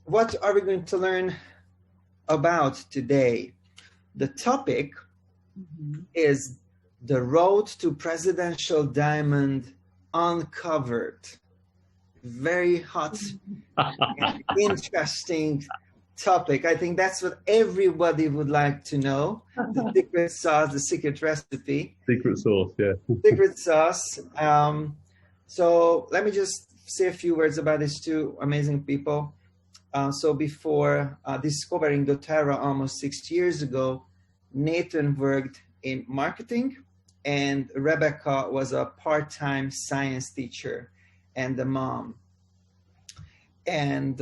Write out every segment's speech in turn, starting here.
what are we going to learn about today? The topic is the road to presidential diamond uncovered. Very hot and interesting topic. I think that's what everybody would like to know. The secret sauce, the secret recipe. Secret sauce, yeah. Secret sauce. So let me just say a few words about these two amazing people. So before discovering doTERRA almost 6 years ago, Nathan worked in marketing and Rebecca was a part-time science teacher and a mom. And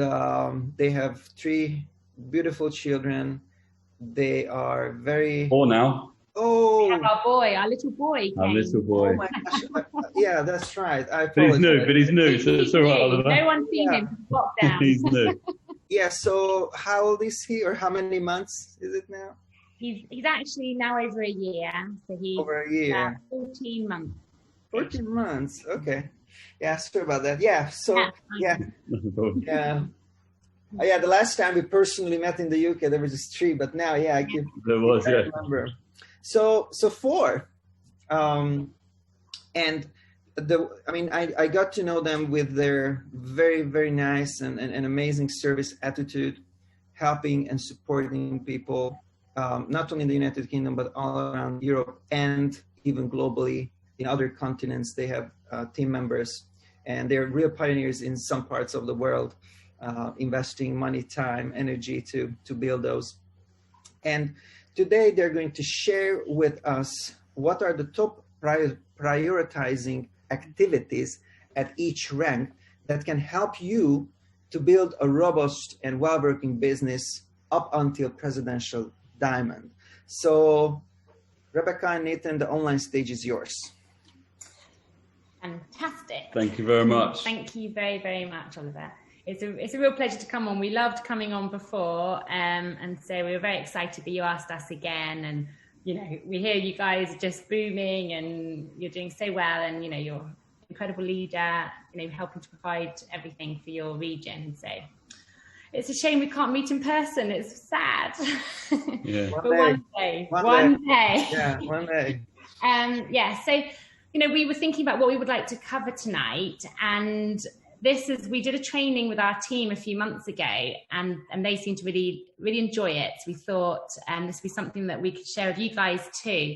they have 3 beautiful children. They are very... Four now. Oh, we have our little boy. Our little boy. Oh my gosh. Yeah, that's right. I But he's new, so it's all right, Oliver. No one's seen him since lockdown. He's new. Yeah, so how old is he, or how many months is it now? He's actually now over a year. So he's Over a year. 14 months. 14 months, okay. Yeah, sorry about that. Yeah, so, yeah. Yeah, the last time we personally met in the UK, there was just 3, but now, yeah, I remember. So 4. And I got to know them with their very, very nice and amazing service attitude, helping and supporting people, not only in the United Kingdom, but all around Europe and even globally in other continents. They have team members, and they're real pioneers in some parts of the world, investing money, time, energy to build those. And today they're going to share with us what are the top prioritizing activities at each rank that can help you to build a robust and well-working business up until presidential diamond. So Rebecca and Nathan, the online stage is yours. Fantastic. Thank you very much. Thank you very, very much, Oliver. It's a real pleasure to come on. We loved coming on before, and so we were very excited that you asked us again. And you know, we hear you guys are just booming, and you're doing so well, and you know, you're an incredible leader. You know, helping to provide everything for your region. So it's a shame we can't meet in person. It's sad. Yeah. One day. Yeah, one day. Yeah. So, you know, we were thinking about what we would like to cover tonight, and we did a training with our team a few months ago, and they seemed to really enjoy it. So we thought this would be something that we could share with you guys too,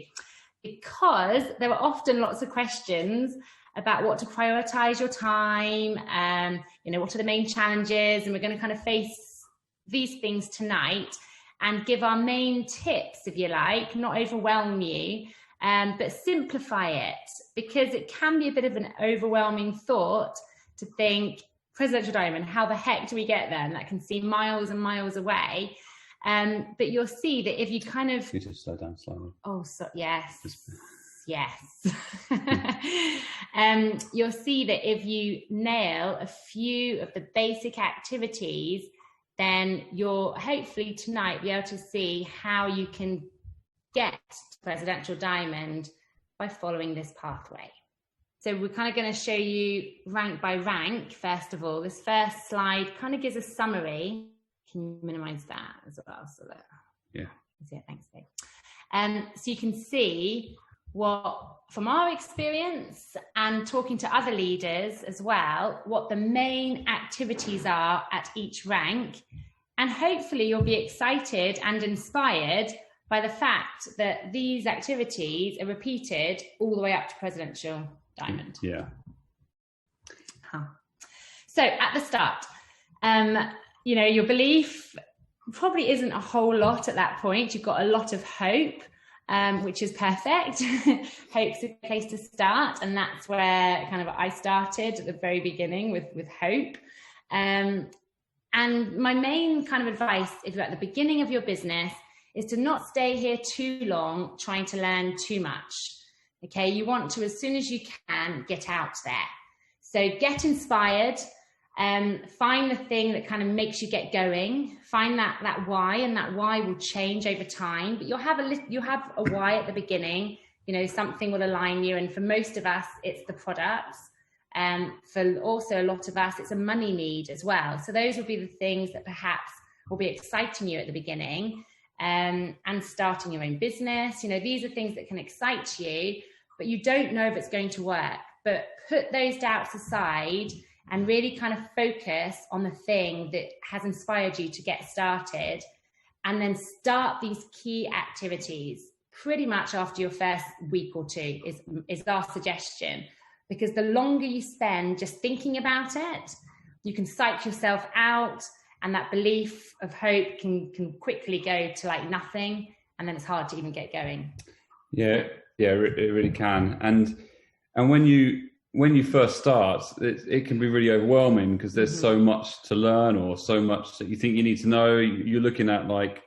because there were often lots of questions about what to prioritize your time, you know, what are the main challenges, and we're going to kind of face these things tonight and give our main tips, if you like, not overwhelm you, but simplify it, because it can be a bit of an overwhelming thought to think presidential diamond, how the heck do we get there? And that can seem miles and miles away. But you'll see that if you kind of... You just slow down slightly. Oh, so yes. You'll see that if you nail a few of the basic activities, then you'll hopefully tonight be able to see how you can get to presidential diamond by following this pathway. So we're kind of going to show you rank by rank, first of all. This first slide kind of gives a summary. Can you minimize that as well? So that, yeah. Thanks, Dave. So you can see what, from our experience and talking to other leaders as well, what the main activities are at each rank. And hopefully you'll be excited and inspired by the fact that these activities are repeated all the way up to presidential diamond. Yeah. So at the start, you know, your belief probably isn't a whole lot at that point. You've got a lot of hope, which is perfect. Hope's a place to start, and that's where kind of I started at the very beginning with hope. And my main kind of advice, if you're at the beginning of your business, is to not stay here too long trying to learn too much. Okay, you want to, as soon as you can, get out there. So get inspired, find the thing that kind of makes you get going, find that why, and that why will change over time. But you'll have a why at the beginning, you know, something will align you. And for most of us, it's the products. For also a lot of us, it's a money need as well. So those will be the things that perhaps will be exciting you at the beginning, and starting your own business. These are things that can excite you, but you don't know if it's going to work. But put those doubts aside and really kind of focus on the thing that has inspired you to get started, and then start these key activities pretty much after your first week or two is our suggestion. Because the longer you spend just thinking about it, you can psych yourself out, and that belief of hope can quickly go to like nothing, and then it's hard to even get going. Yeah, it really can. And when you first start, it can be really overwhelming because there's so much to learn, or so much that you think you need to know. You're looking at, like,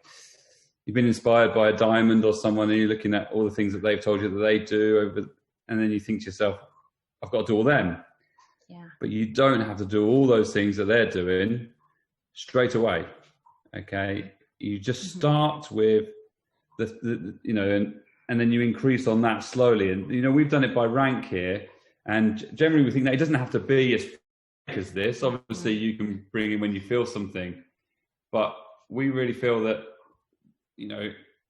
you've been inspired by a diamond or someone, and you're looking at all the things that they've told you that they do, and then you think to yourself, I've got to do all them. Yeah. But you don't have to do all those things that they're doing straight away. Okay. You just start with and then you increase on that slowly. And, we've done it by rank here. And generally we think that it doesn't have to be as as this. Obviously you can bring in when you feel something, but we really feel that,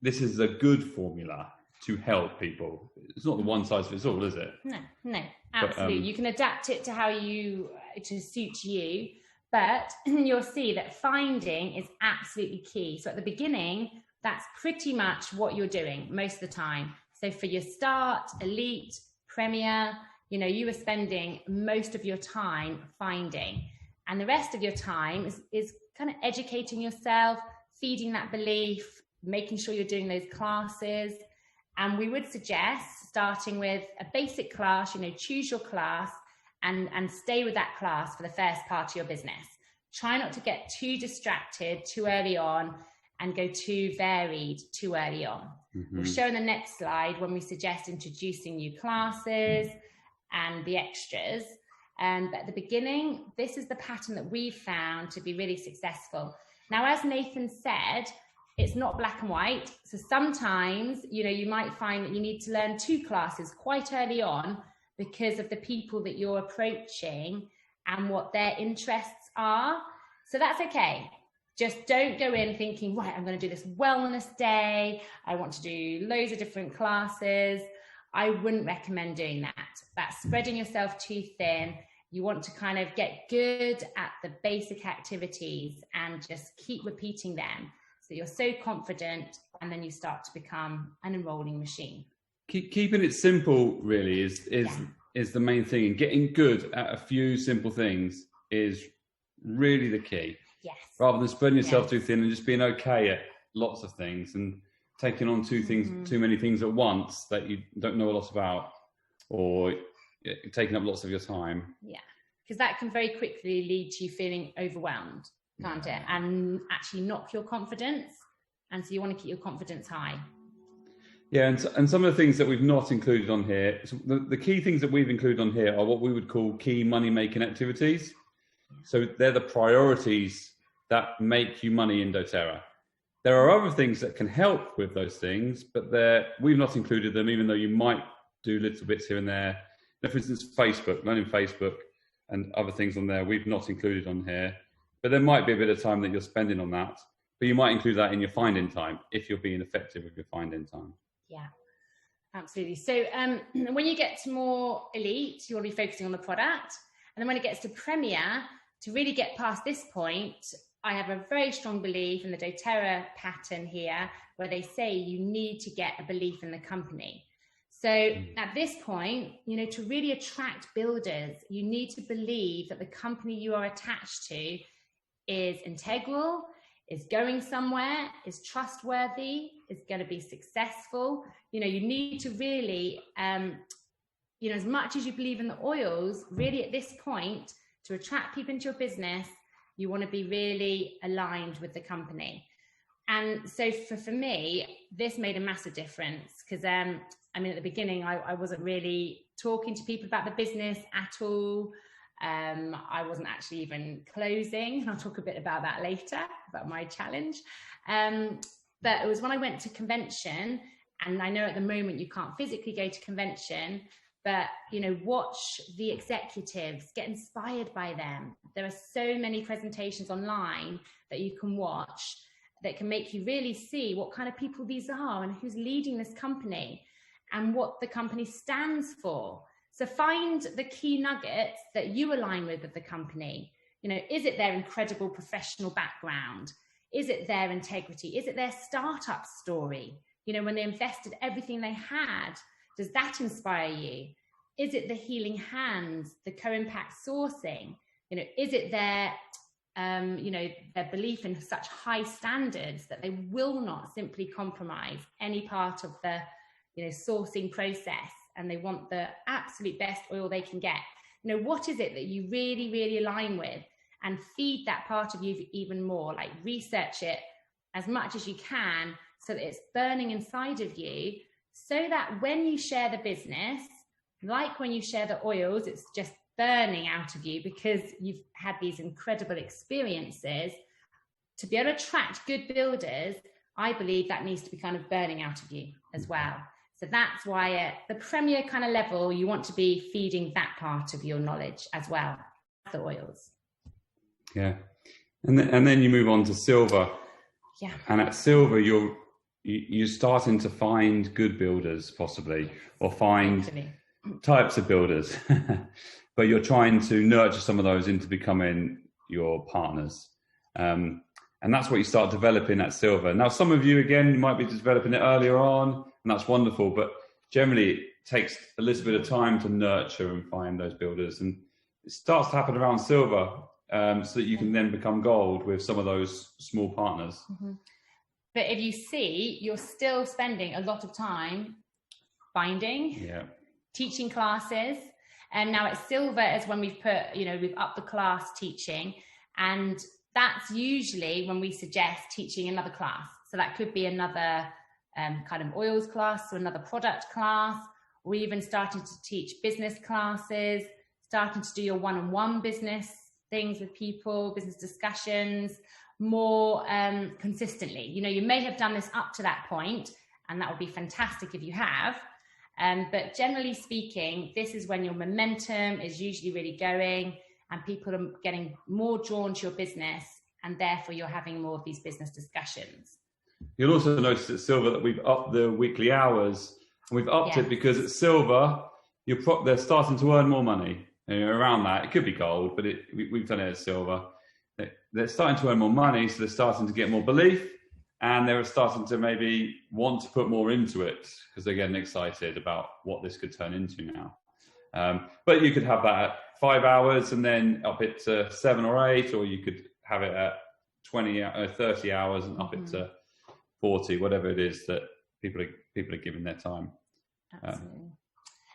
this is a good formula to help people. It's not the one size fits all, is it? No, absolutely. But, you can adapt it to suit you, but you'll see that finding is absolutely key. So at the beginning, that's pretty much what you're doing most of the time. So for your start, elite, premier, you are spending most of your time finding, and the rest of your time is kind of educating yourself, feeding that belief, making sure you're doing those classes. And we would suggest starting with a basic class, choose your class and stay with that class for the first part of your business. Try not to get too distracted too early on and go too varied too early on. We'll show in the next slide when we suggest introducing new classes and the extras. But at the beginning, this is the pattern that we've found to be really successful. Now, as Nathan said, it's not black and white. So sometimes, you might find that you need to learn 2 classes quite early on because of the people that you're approaching and what their interests are. So that's okay. Just don't go in thinking, right, I'm going to do this wellness day. I want to do loads of different classes. I wouldn't recommend doing that. That's spreading yourself too thin. You want to kind of get good at the basic activities and just keep repeating them. So you're so confident, and then you start to become an enrolling machine. Keeping it simple really is the main thing, and getting good at a few simple things is really the key. Yes. Rather than spreading yourself too thin and just being okay at lots of things and taking on too many things at once that you don't know a lot about, or taking up lots of your time. Yeah, because that can very quickly lead to you feeling overwhelmed, can't it? And actually knock your confidence. And so you want to keep your confidence high. Yeah, and some of the things that we've not included on here, so the key things that we've included on here are what we would call key money-making activities. So they're the priorities that make you money in doTERRA. There are other things that can help with those things, but we've not included them, even though you might do little bits here and there. Now, for instance, learning Facebook and other things on there, we've not included on here. But there might be a bit of time that you're spending on that. But you might include that in your find-in time if you're being effective with your find-in time. Yeah, absolutely. So when you get to more elite, you want to be focusing on the product. And then when it gets to premier, to really get past this point, I have a very strong belief in the doTERRA pattern here, where they say you need to get a belief in the company. So at this point, to really attract builders, you need to believe that the company you are attached to is integral, is going somewhere, is trustworthy, is going to be successful. You need to really, as much as you believe in the oils, really at this point, to attract people into your business, you want to be really aligned with the company. And so for me, this made a massive difference because, at the beginning, I wasn't really talking to people about the business at all. I wasn't actually even closing. And I'll talk a bit about that later, about my challenge. But it was when I went to convention, and I know at the moment you can't physically go to convention, but, you know, watch the executives, get inspired by them. There are so many presentations online that you can watch that can make you really see what kind of people these are and who's leading this company and what the company stands for. So find the key nuggets that you align with the company. You know, is it their incredible professional background? Is it their integrity? Is it their startup story? You know, when they invested everything they had, does that inspire you? Is it the healing hands, the co-impact sourcing? You know, is it their, you know, their belief in such high standards that they will not simply compromise any part of the, you know, sourcing process, and they want the absolute best oil they can get? You know, what is it that you really, really align with, and feed that part of you even more? Like, research it as much as you can so that it's burning inside of you, so that when you share the business, like when you share the oils, it's just burning out of you because you've had these incredible experiences. To be able to attract good builders, I believe that needs to be kind of burning out of you as well. So that's why at the premier kind of level, you want to be feeding that part of your knowledge as well, the oils. Yeah. And then you move on to silver. Yeah. And at silver, you're starting to find good builders, possibly, or find types of builders, but you're trying to nurture some of those into becoming your partners. And that's what you start developing at silver. Now, some of you, again, might be developing it earlier on, and that's wonderful, but generally it takes a little bit of time to nurture and find those builders. And it starts to happen around silver, so that you can then become gold with some of those small partners. Mm-hmm. But if you see, you're still spending a lot of time finding, teaching classes. And now at silver is when we've put, you know, we've upped the class teaching. And that's usually when we suggest teaching another class. So that could be another kind of oils class, or another product class, or even starting to teach business classes, starting to do your one-on-one business things with people, business discussions, more consistently. You know, you may have done this up to that point, and that would be fantastic if you have. But generally speaking, this is when your momentum is usually really going, and people are getting more drawn to your business, and therefore you're having more of these business discussions. You'll also notice at silver that we've upped the weekly hours, and we've upped it because at silver, they're starting to earn more money. You know, around that, it could be gold, but we've done it at silver. They're starting to earn more money, so they're starting to get more belief, and they're starting to maybe want to put more into it because they're getting excited about what this could turn into now. But you could have that at 5 hours and then up it to 7 or 8, or you could have it at 30 hours and up it to 40, whatever it is that people are giving their time. Absolutely.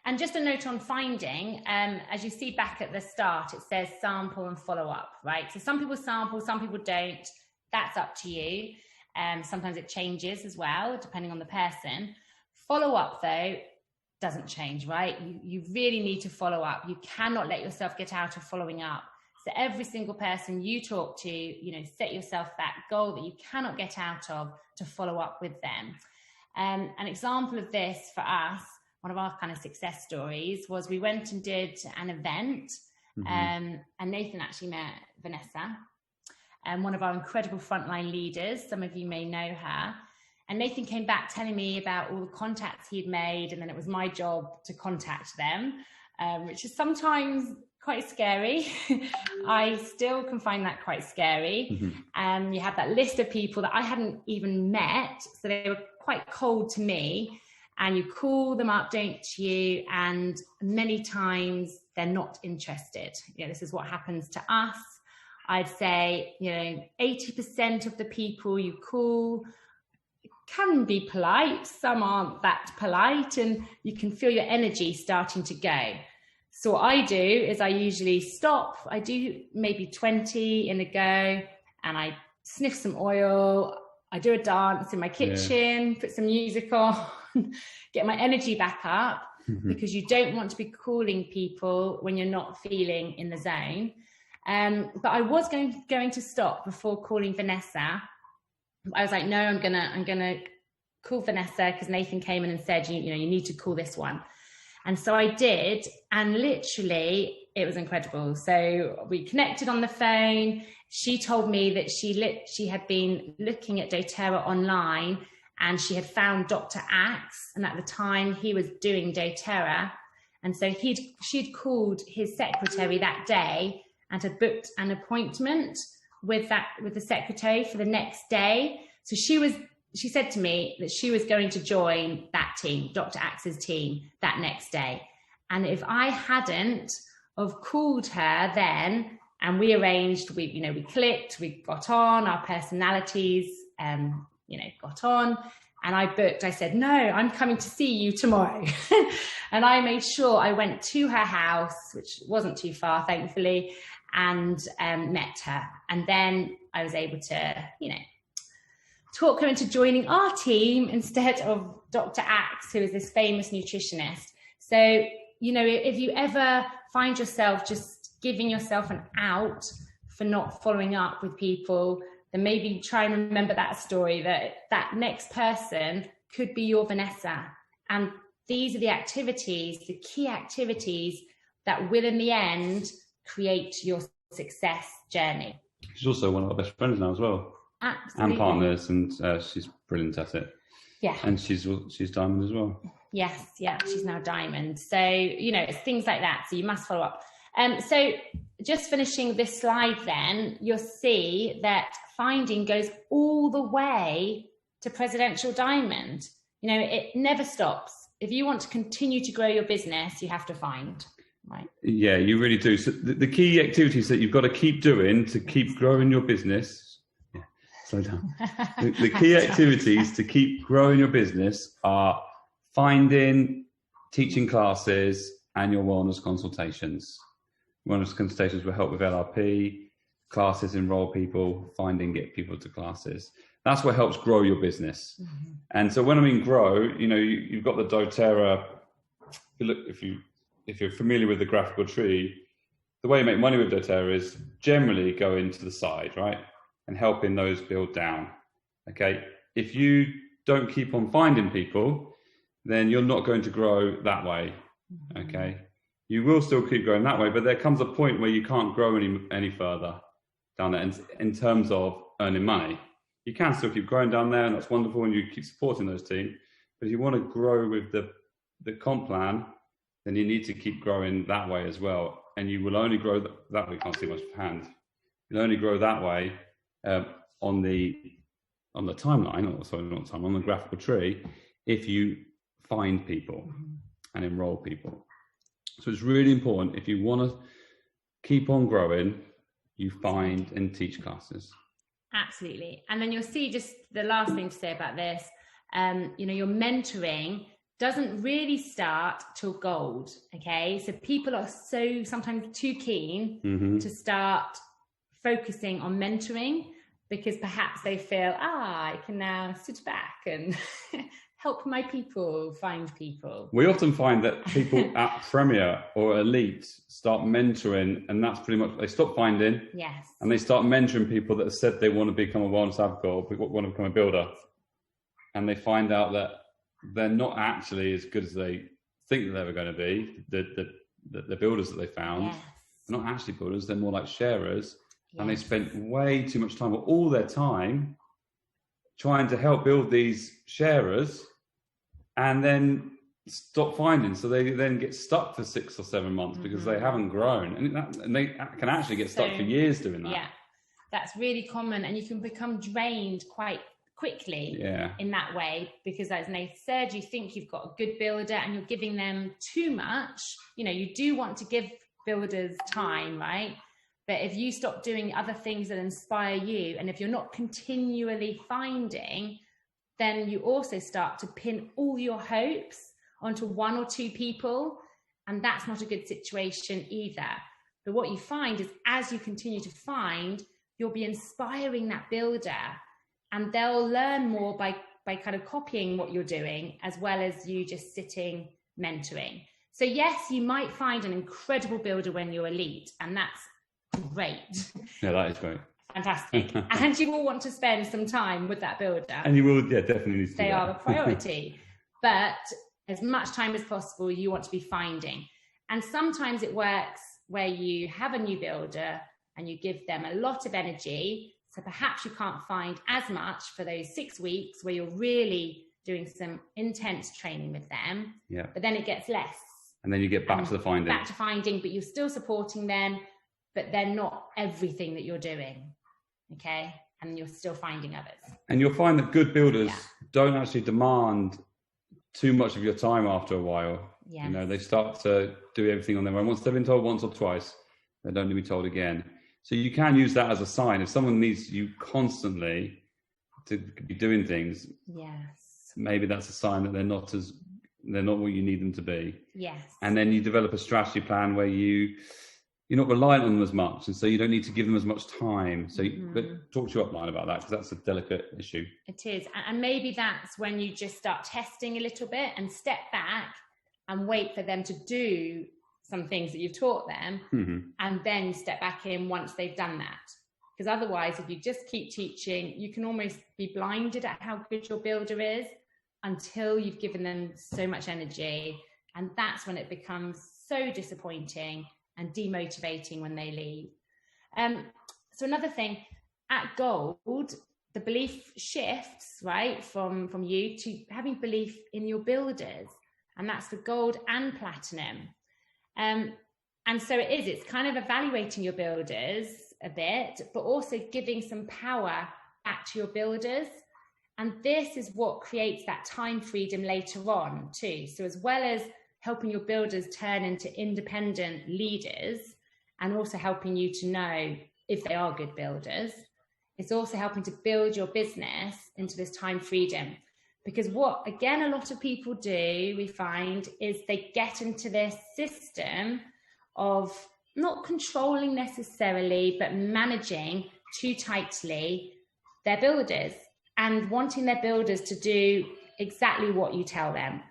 And just a note on finding, as you see back at the start, it says sample and follow up, right? So some people sample, some people don't. That's up to you. Sometimes it changes as well, depending on the person. Follow up, though, doesn't change, right? You really need to follow up. You cannot let yourself get out of following up. So every single person you talk to, you know, set yourself that goal that you cannot get out of to follow up with them. An example of this for us, one of our kind of success stories, was we went and did an event, and Nathan actually met Vanessa, one of our incredible frontline leaders. Some of you may know her. And Nathan came back telling me about all the contacts he'd made, and then it was my job to contact them, which is sometimes quite scary. I still can find that quite scary. You have that list of people that I hadn't even met, so they were quite cold to me. And you call them up, don't you? And many times they're not interested. You know, this is what happens to us. I'd say, you know, 80% of the people you call can be polite. Some aren't that polite, and you can feel your energy starting to go. So what I do is I usually stop. I do maybe 20 in a go, and I sniff some oil. I do a dance in my kitchen, put some music on, get my energy back up, because you don't want to be calling people when you're not feeling in the zone. But I was going to stop before calling Vanessa. I was like, no, I'm gonna call Vanessa, because Nathan came in and said, you know, you need to call this one. And so I did, and literally it was incredible. So we connected on the phone. She told me that she had been looking at doTERRA online, and she had found Dr. Axe, and at the time he was doing doTERRA. And so she'd called his secretary that day and had booked an appointment with the secretary for the next day. So she said to me that she was going to join that team, Dr. Axe's team, that next day. And if I hadn't have called her then, and we arranged, we clicked, we got on, our personalities, got on. And I said, no, I'm coming to see you tomorrow. And I made sure I went to her house, which wasn't too far, thankfully, and met her. And then I was able to, talk her into joining our team instead of Dr. Axe, who is this famous nutritionist. So, if you ever find yourself just giving yourself an out for not following up with people, then maybe try and remember that story, that next person could be your Vanessa. And these are the key activities that will in the end create your success journey. She's also one of our best friends now as well. Absolutely. And partners, and she's brilliant at it. Yeah. And she's diamond as well. Yes, yeah, she's now diamond. So, it's things like that. So you must follow up. So just finishing this slide then, you'll see that finding goes all the way to presidential diamond. It never stops. If you want to continue to grow your business, you have to find, right? Yeah, you really do. So the key activities that you've got to keep doing to keep growing your business. Yeah, slow down. The key activities to keep growing your business are finding, teaching classes, and your wellness consultations. Wellness consultations will help with LRP, classes enroll people, get people to classes. That's what helps grow your business. Mm-hmm. And so when I mean grow, you've got the doTERRA. If you're familiar with the graphical tree, the way you make money with doTERRA is generally going to the side, right? And helping those build down. Okay. If you don't keep on finding people, then you're not going to grow that way. Mm-hmm. Okay. You will still keep growing that way, but there comes a point where you can't grow any further down there in terms of earning money. You can still keep growing down there, and that's wonderful, and you keep supporting those teams. But if you want to grow with the comp plan, then you need to keep growing that way as well. And you will only grow that way. You can't see much hand. You'll only grow that way on the timeline, or sorry, not timeline, on the graphical tree, if you find people and enroll people. So it's really important, if you want to keep on growing, you find and teach classes. Absolutely. And then you'll see, just the last thing to say about this, your mentoring doesn't really start till gold. Okay. So people are so sometimes too keen to start focusing on mentoring, because perhaps they feel, I can now sit back and help my people find people. We often find that people at Premier or Elite start mentoring, and that's pretty much, they stop finding. Yes. And they start mentoring people that have said they want to become a wellness advocate or want to become a builder. And they find out that they're not actually as good as they think that they were going to be. The builders that they found, yes, are not actually builders, they're more like sharers. Yes. And they spent way too much time, or all their time, trying to help build these sharers, and then stop finding. So they then get stuck for 6 or 7 months because they haven't grown, and they can actually get stuck for years doing that. Yeah, that's really common, and you can become drained quite quickly in that way, because as Nath said, you think you've got a good builder and you're giving them too much. You do want to give builders time, right? But if you stop doing other things that inspire you, and if you're not continually finding, then you also start to pin all your hopes onto 1 or 2 people. And that's not a good situation either. But what you find is, as you continue to find, you'll be inspiring that builder, and they'll learn more by kind of copying what you're doing, as well as you just sitting mentoring. So yes, you might find an incredible builder when you're elite, and that's great. Yeah, that is great. Fantastic. And you will want to spend some time with that builder. And you will, definitely need to. They are a priority. But as much time as possible you want to be finding. And sometimes it works where you have a new builder and you give them a lot of energy. So perhaps you can't find as much for those 6 weeks where you're really doing some intense training with them. Yeah. But then it gets less. And then you get back to the finding. Back to finding, but you're still supporting them, but they're not everything that you're doing. Okay. And you're still finding others. And you'll find that good builders don't actually demand too much of your time after a while. Yes. You know, they start to do everything on their own. Once they've been told once or twice, they don't need to be told again. So you can use that as a sign. If someone needs you constantly to be doing things, yes, maybe that's a sign that they're not what you need them to be. Yes. And then you develop a strategy plan where you're not reliant on them as much, and so you don't need to give them as much time. So, but talk to your upline about that, because that's a delicate issue. It is, and maybe that's when you just start testing a little bit and step back and wait for them to do some things that you've taught them, and then step back in once they've done that. Because otherwise, if you just keep teaching, you can almost be blinded at how good your builder is until you've given them so much energy, and that's when it becomes so disappointing and demotivating when they leave. So another thing, at Gold, the belief shifts, right, from you to having belief in your builders, and that's for Gold and Platinum. And so it's kind of evaluating your builders a bit, but also giving some power back to your builders. And this is what creates that time freedom later on too. So as well as helping your builders turn into independent leaders, and also helping you to know if they are good builders, it's also helping to build your business into this time freedom. Because what, again, a lot of people do, we find, is they get into this system of not controlling necessarily, but managing too tightly their builders and wanting their builders to do exactly what you tell them.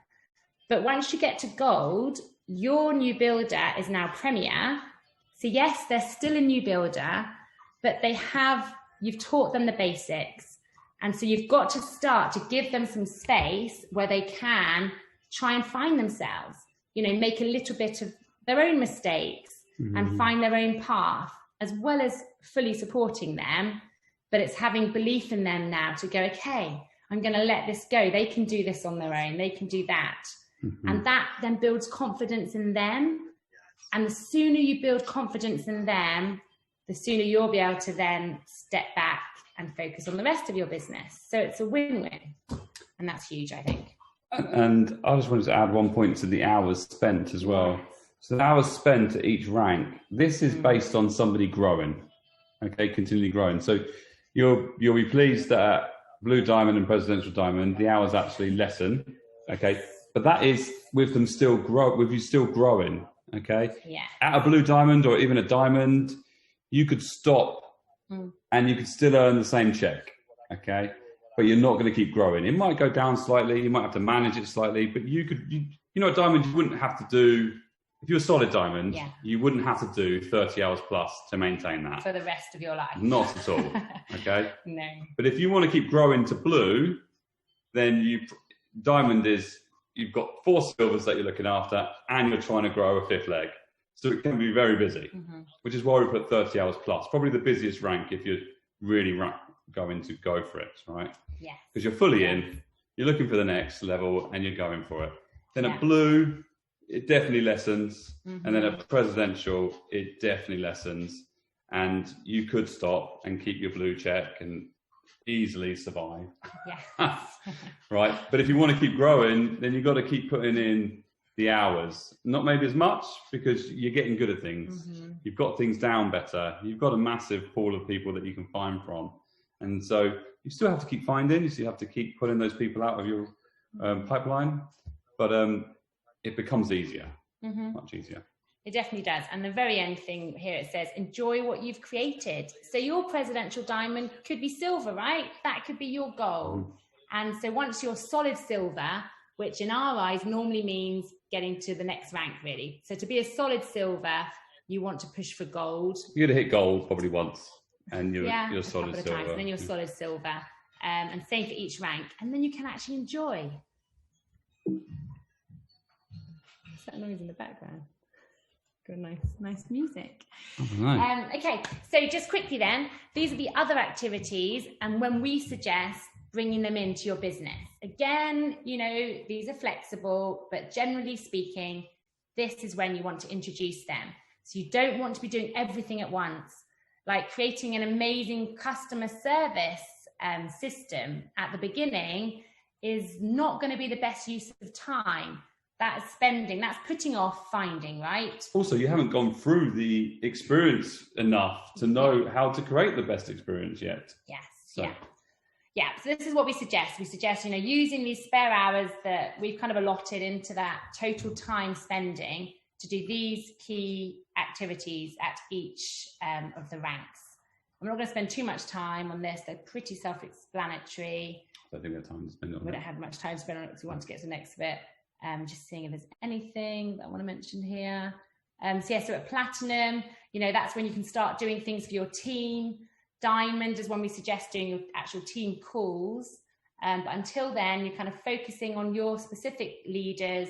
But once you get to Gold, your new builder is now Premier. So yes, they're still a new builder, but you've taught them the basics. And so you've got to start to give them some space where they can try and find themselves, make a little bit of their own mistakes and find their own path, as well as fully supporting them. But it's having belief in them now to go, okay, I'm going to let this go. They can do this on their own. They can do that. And that then builds confidence in them. And the sooner you build confidence in them, the sooner you'll be able to then step back and focus on the rest of your business. So it's a win-win. And that's huge, I think. And I just wanted to add one point to the hours spent as well. So the hours spent at each rank, this is based on somebody growing, okay, continually growing. So you'll be pleased that at Blue Diamond and Presidential Diamond, the hours actually lessen, okay? But that is with them still with you still growing, okay? Yeah. At a Blue Diamond or even a Diamond, you could stop and you could still earn the same check, okay? But you're not going to keep growing. It might go down slightly. You might have to manage it slightly, but a Diamond, you wouldn't have to do, if you're a solid Diamond, you wouldn't have to do 30 hours plus to maintain that. For the rest of your life. Not at all, okay? No. But if you want to keep growing to Blue, then Diamond is, you've got 4 silvers that you're looking after, and you're trying to grow a 5th leg. So it can be very busy, which is why we put 30 hours plus. Probably the busiest rank if you're really going to go for it, right? Yeah. Because you're fully in, you're looking for the next level, and you're going for it. Then at Blue, it definitely lessens. And then at Presidential, it definitely lessens. And you could stop and keep your Blue check and easily survive. Yeah. Right. But if you want to keep growing, then you've got to keep putting in the hours. Not maybe as much, because you're getting good at things. You've got things down better. You've got a massive pool of people that you can find from. And so you still have to keep finding. You still have to keep pulling those people out of your pipeline. But it becomes easier, much easier. It definitely does. And the very end thing here, it says, enjoy what you've created. So your Presidential Diamond could be silver, right? That could be your goal. And so once you're solid silver, which in our eyes normally means getting to the next rank, really. So to be a solid silver, you want to push for gold. You're going to hit gold probably once, and you're solid silver. Times, and then you're solid silver. And same for each rank. And then you can actually enjoy. that noise in the background? Good, nice music. Oh, nice. Okay, so just quickly then, these are the other activities, and when we suggest bringing them into your business. Again, these are flexible, but generally speaking, this is when you want to introduce them. So you don't want to be doing everything at once, like creating an amazing customer service system at the beginning is not going to be the best use of time. That is spending, that's putting off finding, right? Also, you haven't gone through the experience enough to know how to create the best experience yet. Yes, so. Yeah, so this is what we suggest. We suggest, using these spare hours that we've kind of allotted into that total time spending to do these key activities at each of the ranks. I'm not going to spend too much time on this. They're pretty self-explanatory. I don't think we have time to spend on it. We don't have much time to spend on it because we want to get to the next bit. Just seeing if there's anything that I want to mention here. So at Platinum, that's when you can start doing things for your team. Diamond is when we suggest doing your actual team calls. But until then, you're kind of focusing on your specific leaders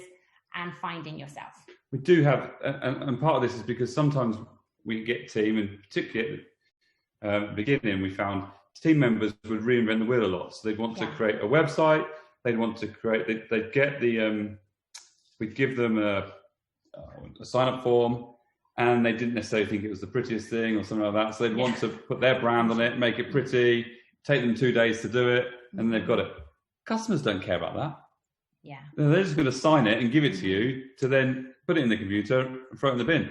and finding yourself. We do have, and part of this is because sometimes we get team, and particularly at the beginning, we found team members would reinvent the wheel a lot. So they'd want to create a website. They'd want to create, they'd get we'd give them a sign-up form, and they didn't necessarily think it was the prettiest thing or something like that. So they'd want to put their brand on it, make it pretty, take them 2 days to do it, and they've got it. Customers don't care about that. Yeah. They're just going to sign it and give it to you to then put it in the computer and throw it in the bin.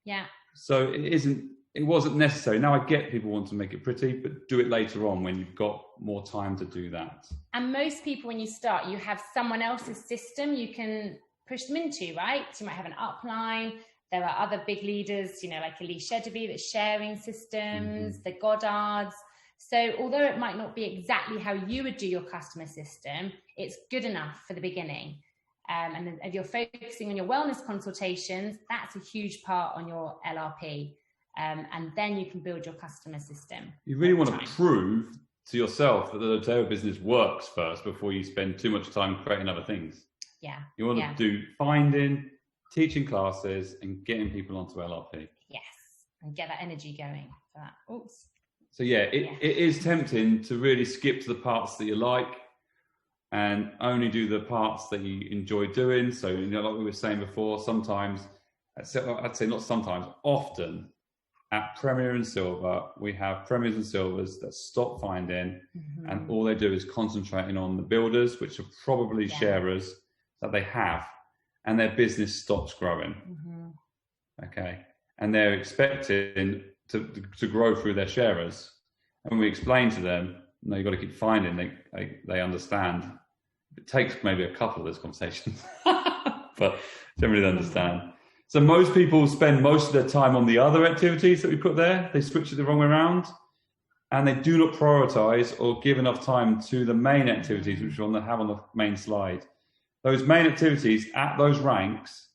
Yeah. So it wasn't necessary. Now I get people want to make it pretty, but do it later on when you've got more time to do that. And most people, when you start, you have someone else's system you can push them into, right? So you might have an upline. There are other big leaders, like Elise Shedeby, that's sharing systems, the Goddards. So although it might not be exactly how you would do your customer system, it's good enough for the beginning. And then if you're focusing on your wellness consultations, that's a huge part on your LRP. And then you can build your customer system. You really want to prove to yourself that the doTERRA business works first before you spend too much time creating other things. Yeah. You want to do finding, teaching classes, and getting people onto LRP. Yes. And get that energy going for that. Oops. So it is tempting to really skip to the parts that you like and only do the parts that you enjoy doing. So, like we were saying before, sometimes, I'd say not sometimes, often at Premier and Silver, we have Premiers and Silvers that stop finding and all they do is concentrating on the builders, which are probably sharers that they have, and their business stops growing. Okay. And they're expecting to grow through their sharers. And when we explain to them, no, you've got to keep finding, they understand. It takes maybe a couple of those conversations, but generally they understand. So most people spend most of their time on the other activities that we put there. They switch it the wrong way around, and they do not prioritize or give enough time to the main activities, which we'll have on the main slide. Those main activities at those ranks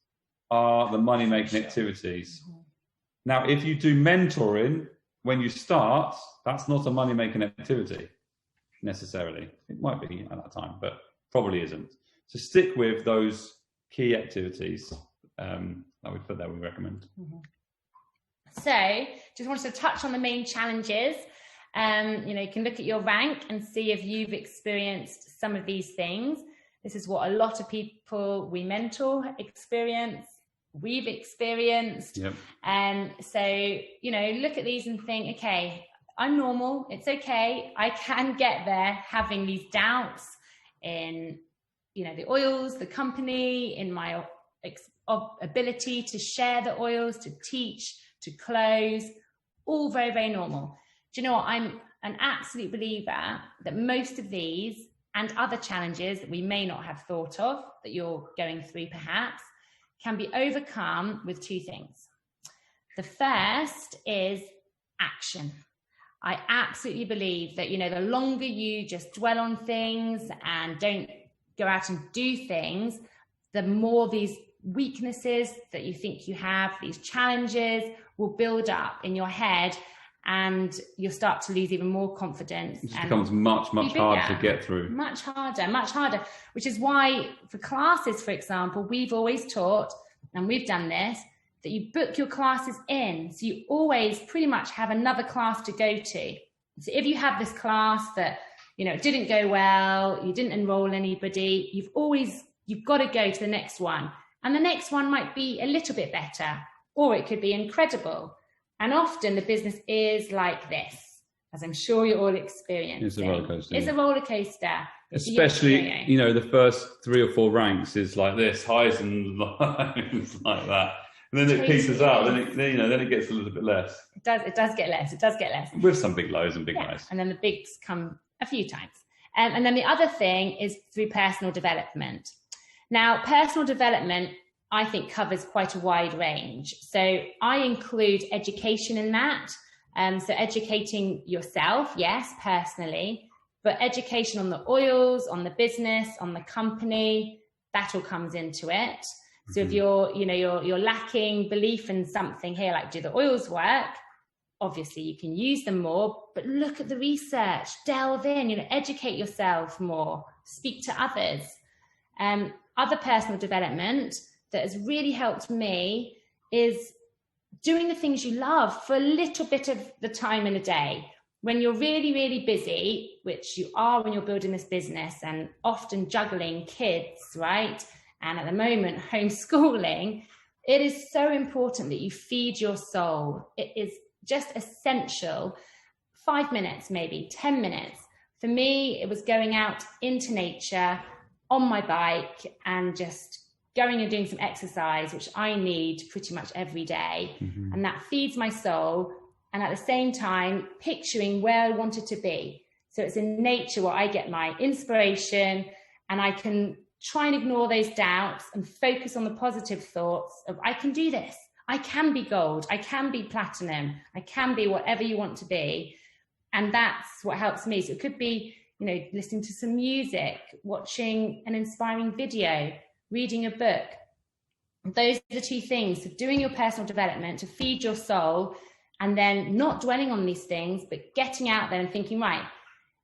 are the money-making activities. Now, if you do mentoring when you start, that's not a money-making activity necessarily. It might be at that time, but probably isn't. So stick with those key activities that we put there, we recommend. So just wanted to touch on the main challenges. You can look at your rank and see if you've experienced some of these things. This is what a lot of people we mentor experience. We've experienced. Yep. So, look at these and think, okay, I'm normal. It's okay. I can get there having these doubts in, the oils, the company, in my ability to share the oils, to teach, to close, all very, very normal. Do you know what? I'm an absolute believer that most of these and other challenges that we may not have thought of, that you're going through perhaps, can be overcome with two things. The first is action. I absolutely believe that, the longer you just dwell on things and don't go out and do things, the more these weaknesses that you think you have, these challenges will build up in your head, and you'll start to lose even more confidence. It becomes much harder to get through. Much harder, which is why for classes, for example, we've always taught and we've done this, that you book your classes in. So you always pretty much have another class to go to. So if you have this class that, you know, didn't go well, you didn't enroll anybody, you've got to go to the next one. And the next one might be a little bit better, or it could be incredible. And often the business is like this, as I'm sure you're all experiencing. It's a roller coaster. It's a roller coaster. Especially, you know, the first 3 or 4 ranks is like this, highs and lows like that. And then it peters out. Then it gets a little bit less. It does get less. With some big lows and big highs. And then the bigs come a few times. And then the other thing is through personal development. Now, personal development, I think, covers quite a wide range. So I include education in that. So educating yourself, yes, personally, but education on the oils, on the business, on the company, that all comes into it. So if you're lacking belief in something here, like do the oils work? Obviously you can use them more, but look at the research, delve in, educate yourself more, speak to others. Other personal development that has really helped me is doing the things you love for a little bit of the time in a day. When you're really, really busy, which you are when you're building this business and often juggling kids, right? And at the moment, homeschooling, it is so important that you feed your soul. It is just essential. 5 minutes, maybe 10 minutes. For me, it was going out into nature on my bike and just going and doing some exercise, which I need pretty much every day. Mm-hmm. And that feeds my soul. And at the same time, picturing where I want it to be. So it's in nature where I get my inspiration, and I can try and ignore those doubts and focus on the positive thoughts of, I can do this. I can be gold. I can be platinum. I can be whatever you want to be. And that's what helps me. So it could be, listening to some music, watching an inspiring video, reading a book. Those are the 2 things. So doing your personal development to feed your soul, and then not dwelling on these things, but getting out there and thinking, right,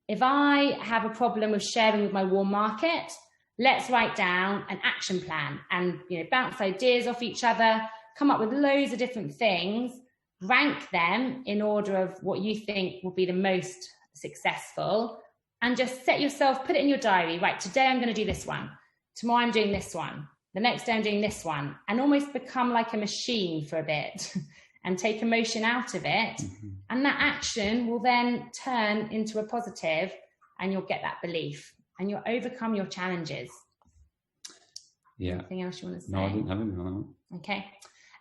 if I have a problem with sharing with my warm market, let's write down an action plan and, bounce ideas off each other, come up with loads of different things, rank them in order of what you think will be the most successful, and just set yourself, put it in your diary, right, today I'm going to do this one. Tomorrow I'm doing this one. The next day I'm doing this one, and almost become like a machine for a bit and take emotion out of it. Mm-hmm. And that action will then turn into a positive, and you'll get that belief and you'll overcome your challenges. Yeah. Anything else you want to say? No, I didn't have anything on that. Okay.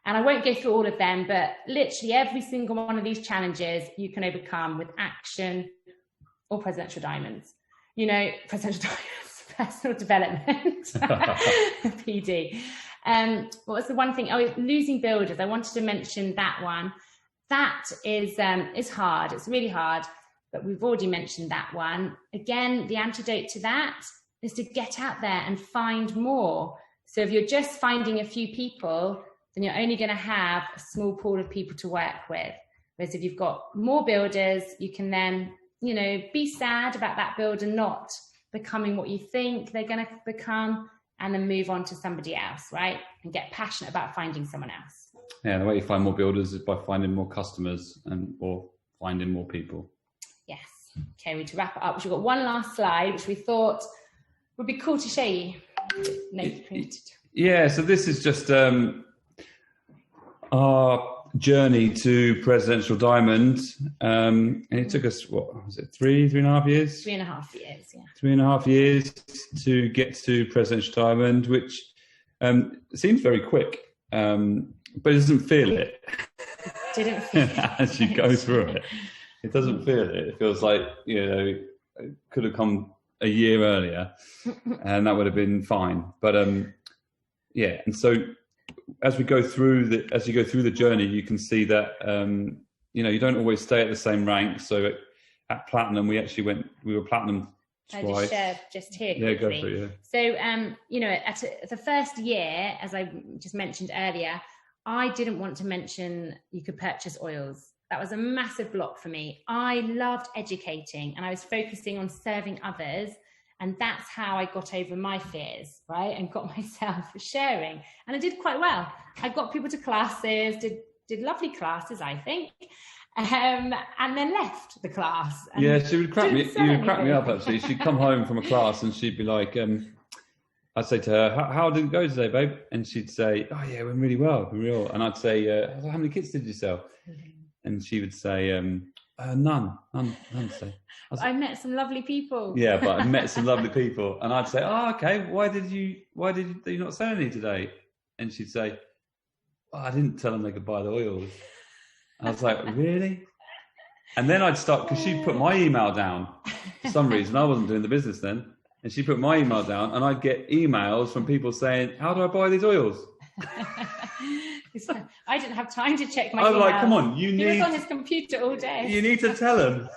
And I won't go through all of them, but literally every single one of these challenges you can overcome with action or presidential diamonds. Presidential diamonds, personal development, PD. What was the one thing? Oh, losing builders. I wanted to mention that one. That is hard. It's really hard, but we've already mentioned that one. Again, the antidote to that is to get out there and find more. So if you're just finding a few people, then you're only going to have a small pool of people to work with. Whereas if you've got more builders, you can then, be sad about that builder not becoming what you think they're going to become, and then move on to somebody else, right? And get passionate about finding someone else. Yeah, the way you find more builders is by finding more customers or finding more people. Yes. Okay, we need to wrap it up. We've got one last slide, which we thought would be cool to show you. Yeah, so this is just our journey to Presidential Diamond. And it took us, what was it, 3.5 years? 3.5 years, yeah. 3.5 years to get to Presidential Diamond, which seems very quick, but it doesn't feel it. Didn't feel it. As you go through it. It doesn't feel it. It feels like, it could have come a year earlier and that would have been fine. But yeah, and so as you go through the journey, you can see that you don't always stay at the same rank. So at Platinum, we were Platinum twice. I just shared just here. Yeah, go for it. Yeah. So at the first year, as I just mentioned earlier, I didn't want to mention you could purchase oils. That was a massive block for me. I loved educating, and I was focusing on serving others. And that's how I got over my fears, right? And got myself sharing. And I did quite well. I got people to classes, did lovely classes, I think. And then left the class. Yeah, she would crack me. You would crack me up, actually. She'd come home from a class and she'd be like, I'd say to her, how did it go today, babe? And she'd say, oh yeah, it went really well. And I'd say, how many kids did you sell? And she would say, none today. I met some lovely people. Yeah, but I met some lovely people. And I'd say, oh, okay, why did you not sell any today? And she'd say, oh, I didn't tell them they could buy the oils. I was like, really? And then I'd start, because she'd put my email down for some reason. I wasn't doing the business then. And she put my email down, and I'd get emails from people saying, how do I buy these oils? I didn't have time to check my I was emails. like, come on, He was on his computer all day. You need to tell them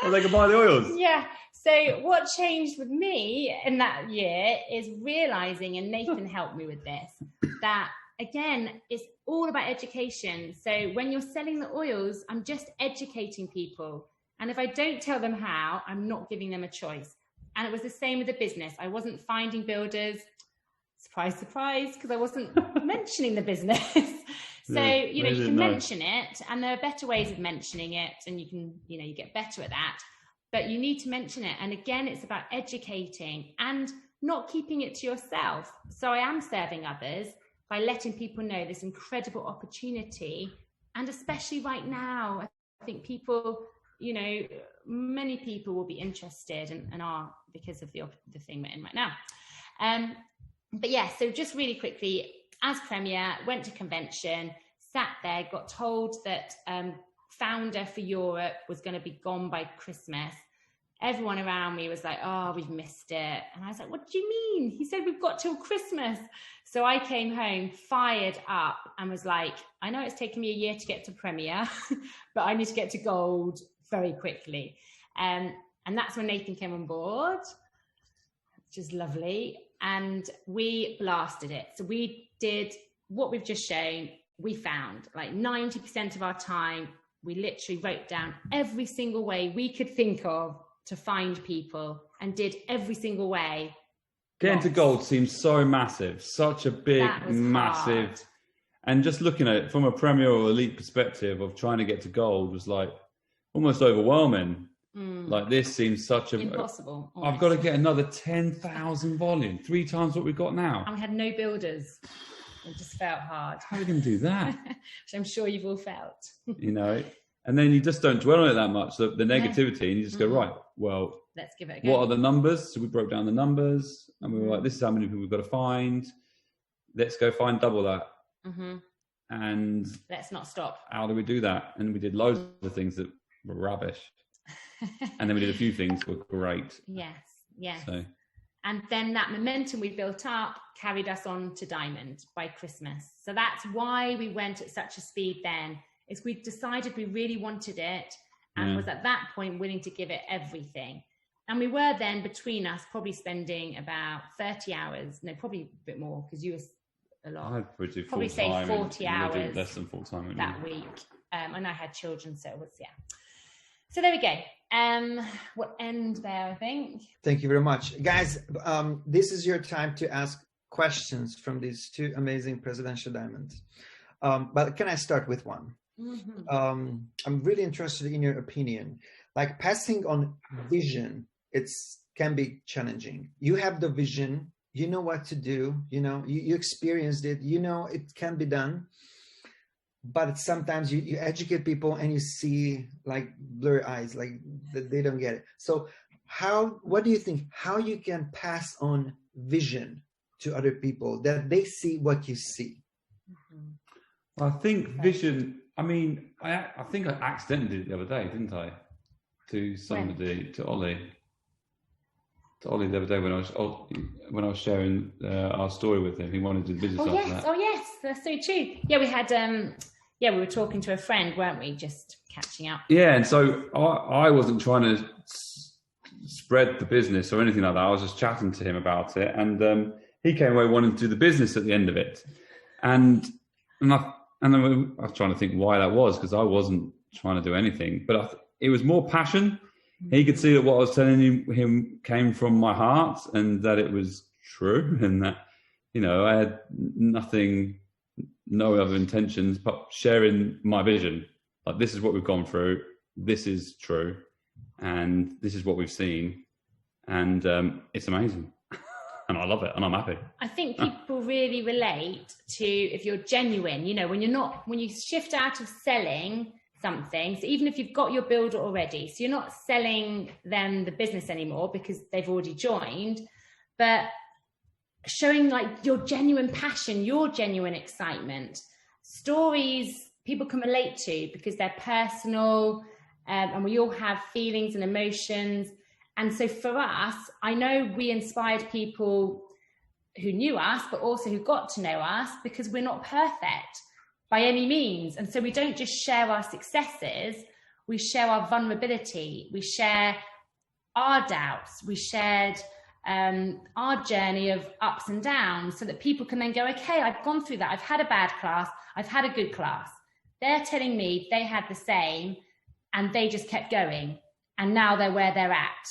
how they can buy the oils. Yeah. So what changed with me in that year is realizing, and Nathan helped me with this, that again, it's all about education. So when you're selling the oils, I'm just educating people. And if I don't tell them how, I'm not giving them a choice. And it was the same with the business. I wasn't finding builders, surprise, surprise, because I wasn't mentioning the business. So, you can mention it, and there are better ways of mentioning it, and you can, you get better at that. But you need to mention it. And again, it's about educating and not keeping it to yourself. So I am serving others by letting people know this incredible opportunity. And especially right now, I think people, many people will be interested and are, because of the thing we're in right now. But yeah, so just really quickly, as Premier, went to convention, sat there, got told that founder for Europe was going to be gone by Christmas. Everyone around me was like, oh, we've missed it. And I was like, what do you mean? He said, we've got till Christmas. So I came home fired up and was like, I know it's taken me a year to get to Premier, but I need to get to gold very quickly. And that's when Nathan came on board, which is lovely. And we blasted it. So we did what we've just shown. We found like 90% of our time, we literally wrote down every single way we could think of to find people, and did every single way. Getting to gold seems so massive, such a big, massive. Hard. And just looking at it from a Premier or elite perspective of trying to get to gold was like almost overwhelming. Like this seems such a impossible. I've got to get another 10,000 volume, 3 times what we've got now. And we had no builders. It just felt hard. How are we going to do that? Which I'm sure you've all felt. And then you just don't dwell on it that much, the negativity, and you just go, right, well, let's give it a go. What are the numbers? So we broke down the numbers, and we were like, this is how many people we've got to find. Let's go find double that. And let's not stop. How do we do that? And we did loads of things that were rubbish. And then we did a few things that were great. Yes. So. And then that momentum we built up carried us on to Diamond by Christmas. So that's why we went at such a speed then, is we decided we really wanted it, and was at that point willing to give it everything. And we were then, between us, probably spending about 30 hours, no, probably a bit more, because you were a lot. I'd probably say 40 hours less than full time that week. And I had children, so it was, So there we go. We'll end there, I think. Thank you very much. Guys, this is your time to ask questions from these 2 amazing presidential diamonds. But can I start with one? I'm really interested in your opinion. Like, passing on vision, can be challenging. You have the vision, you know what to do, you experienced it, it can be done. But sometimes you educate people and you see like blurry eyes, like they don't get it. So what do you think, how you can pass on vision to other people, that they see what you see? I think vision, I think I accidentally did it the other day, didn't I? To somebody, to Ollie. To Ollie the other day when I was sharing our story with him. He wanted to do business after that. Oh yes, that's so true. Yeah, we had we were talking to a friend, weren't we? Just catching up. Yeah, and so I wasn't trying to spread the business or anything like that. I was just chatting to him about it, and he came away wanting to do the business at the end of it. And then I was trying to think why that was, because I wasn't trying to do anything. But it was more passion. he could see that what I was telling him came from my heart and that it was true, and that, you know, I had no other intentions but sharing my vision. Like, this is what we've gone through, this is true, and this is what we've seen, and it's amazing. And I love it, and I'm happy. I think people really relate to, if you're genuine, you know, when you shift out of selling something, so even if you've got your builder already, so you're not selling them the business anymore because they've already joined, but showing like your genuine passion, your genuine excitement, stories people can relate to because they're personal, and we all have feelings and emotions. And so for us, I know we inspired people who knew us, but also who got to know us, because we're not perfect by any means. And so we don't just share our successes, we share our vulnerability, we share our doubts, we shared our journey of ups and downs, so that people can then go, okay, I've gone through that. I've had a bad class, I've had a good class. They're telling me they had the same and they just kept going. And now they're where they're at.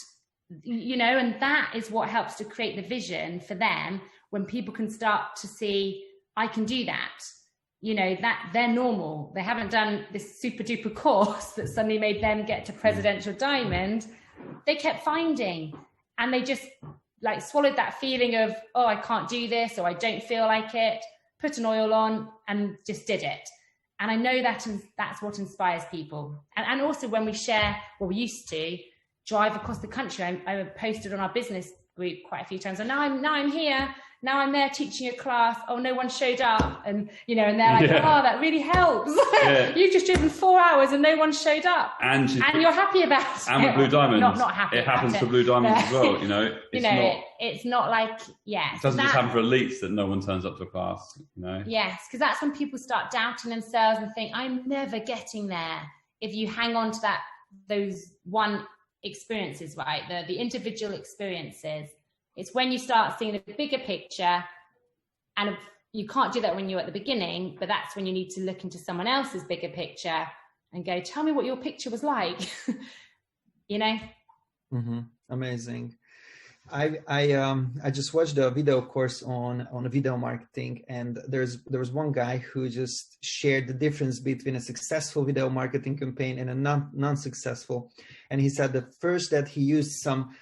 You know, and that is what helps to create the vision for them, when people can start to see, I can do that. You know, that they're normal. They haven't done this super duper course that suddenly made them get to Presidential Diamond. They kept finding, and they just like swallowed that feeling of, oh, I can't do this, or I don't feel like it, put an oil on and just did it. And I know that that's what inspires people. And also when we share, well, we used to drive across the country. I posted on our business group quite a few times. And now I'm here. Now I'm there teaching a class. Oh, no one showed up. And, you know, and they're like, oh, that really helps. Yeah. You've just driven 4 hours and no one showed up. And you're happy about it. And with Blue Diamonds. Not happy. It happens for Blue Diamonds as well, you know. It's not like, yeah. It doesn't just happen for elites that no one turns up to a class, you know. Yes, because that's when people start doubting themselves and think, I'm never getting there. If you hang on to those one experiences, right? The individual experiences. It's when you start seeing the bigger picture, and you can't do that when you're at the beginning, but that's when you need to look into someone else's bigger picture and go, tell me what your picture was like. You know? Mm-hmm. Amazing. I just watched a video course on video marketing, and there was one guy who just shared the difference between a successful video marketing campaign and a non-successful. And he said that first that he used some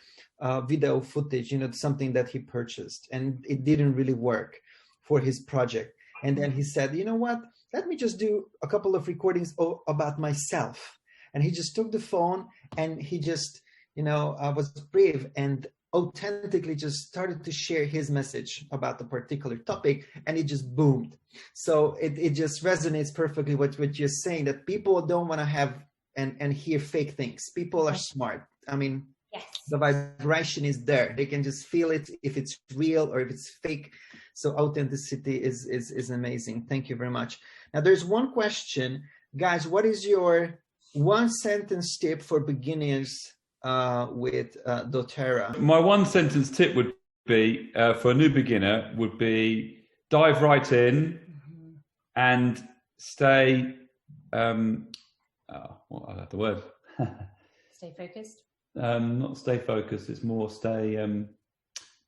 video footage, you know, something that he purchased, and it didn't really work for his project. And then he said, you know what, let me just do a couple of recordings about myself. And he just took the phone and he just, you know, was brave and authentically just started to share his message about the particular topic, and it just boomed. So it just resonates perfectly with what you're saying, that people don't want to have and hear fake things. People are smart. I mean, yes, the vibration is there. They can just feel it, if it's real or if it's fake. So authenticity is amazing. Thank you very much. Now there's one question, guys. What is your one sentence tip for beginners with doTERRA? My one sentence tip would be, for a new beginner, would be dive right in and stay, what I have the word. Stay focused? Not stay focused, it's more stay,